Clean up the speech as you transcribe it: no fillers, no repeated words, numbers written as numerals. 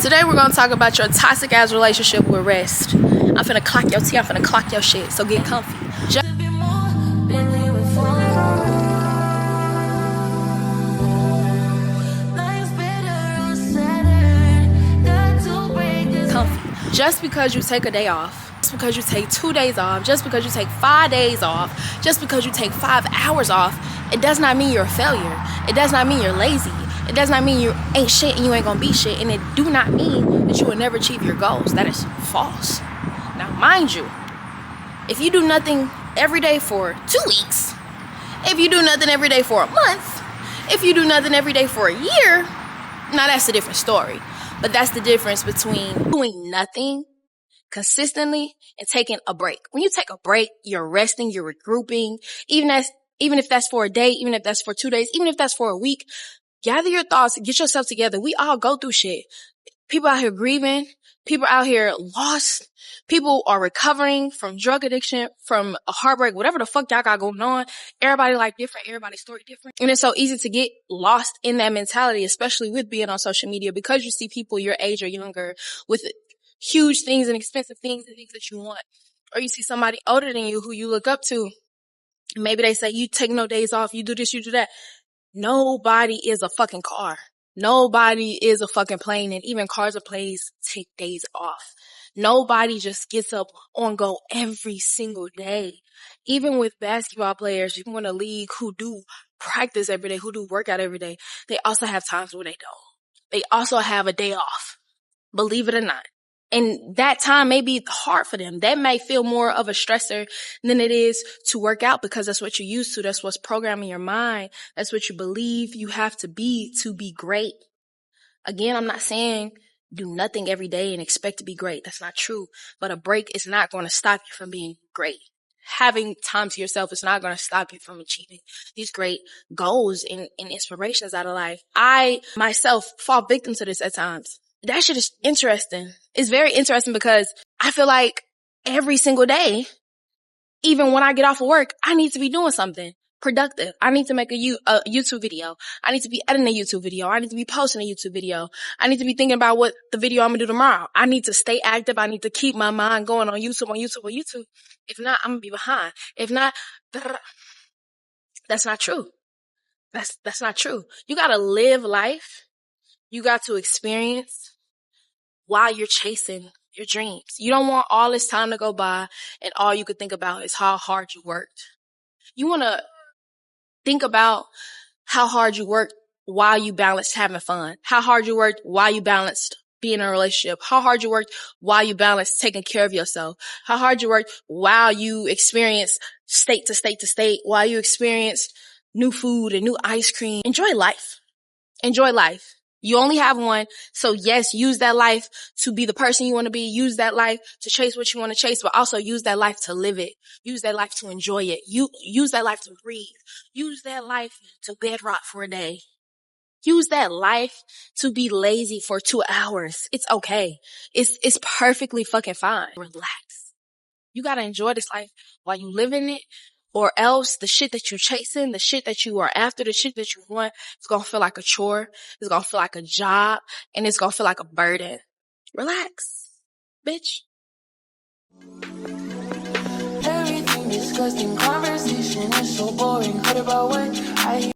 Today we're gonna talk about your toxic ass relationship with rest. I'm finna clock your tea, I'm finna clock your shit, so get comfy. Just because you take a day off, just because you take 2 days off, just because you take 5 days off, just because you take 5 hours off, it does not mean you're a failure. It does not mean you're lazy. It does not mean you ain't shit and you ain't gonna be shit. And it do not mean that you will never achieve your goals. That is false. Now, mind you, if you do nothing every day for 2 weeks, if you do nothing every day for a month, if you do nothing every day for a year, now that's a different story. But that's the difference between doing nothing consistently and taking a break. When you take a break, you're resting, you're regrouping, even if that's for a day, even if that's for 2 days, even if that's for a week. Gather your thoughts, get yourself together. We all go through shit. People out here grieving. People out here lost. People are recovering from drug addiction, from a heartbreak, whatever the fuck y'all got going on. Everybody life different. Everybody's story different. And it's so easy to get lost in that mentality, especially with being on social media, because you see people your age or younger with huge things and expensive things and things that you want. Or you see somebody older than you who you look up to. Maybe they say, you take no days off, you do this, you do that. Nobody is a fucking car. Nobody is a fucking plane, and even cars and planes take days off. Nobody just gets up on go every single day. Even with basketball players, even in a league who do practice every day, who do workout every day, they also have times where they don't. They also have a day off, believe it or not. And that time may be hard for them. That may feel more of a stressor than it is to work out, because that's what you're used to. That's what's programming your mind. That's what you believe you have to be great. Again, I'm not saying do nothing every day and expect to be great. That's not true. But a break is not going to stop you from being great. Having time to yourself is not going to stop you from achieving these great goals and inspirations out of life. I myself fall victim to this at times. That shit is interesting. It's very interesting because I feel like every single day, even when I get off of work, I need to be doing something productive. I need to make a YouTube video. I need to be editing a YouTube video. I need to be posting a YouTube video. I need to be thinking about what the video I'm going to do tomorrow. I need to stay active. I need to keep my mind going on YouTube. If not, I'm going to be behind. If not, that's not true. That's not true. You got to live life. You got to experience while you're chasing your dreams. You don't want all this time to go by and all you could think about is how hard you worked. You want to think about how hard you worked while you balanced having fun, how hard you worked while you balanced being in a relationship, how hard you worked while you balanced taking care of yourself, how hard you worked while you experienced state to state to state, while you experienced new food and new ice cream. Enjoy life. Enjoy life. You only have one. So yes, use that life to be the person you want to be. Use that life to chase what you want to chase, but also use that life to live it. Use that life to enjoy it. Use that life to breathe. Use that life to bedrock for a day. Use that life to be lazy for 2 hours. It's okay. It's perfectly fucking fine. Relax. You got to enjoy this life while you live in it. Or else the shit that you're chasing, the shit that you are after, the shit that you want, it's going to feel like a chore. It's going to feel like a job. And it's going to feel like a burden. Relax, bitch. Everything disgusting, conversation is so boring. Heard about what I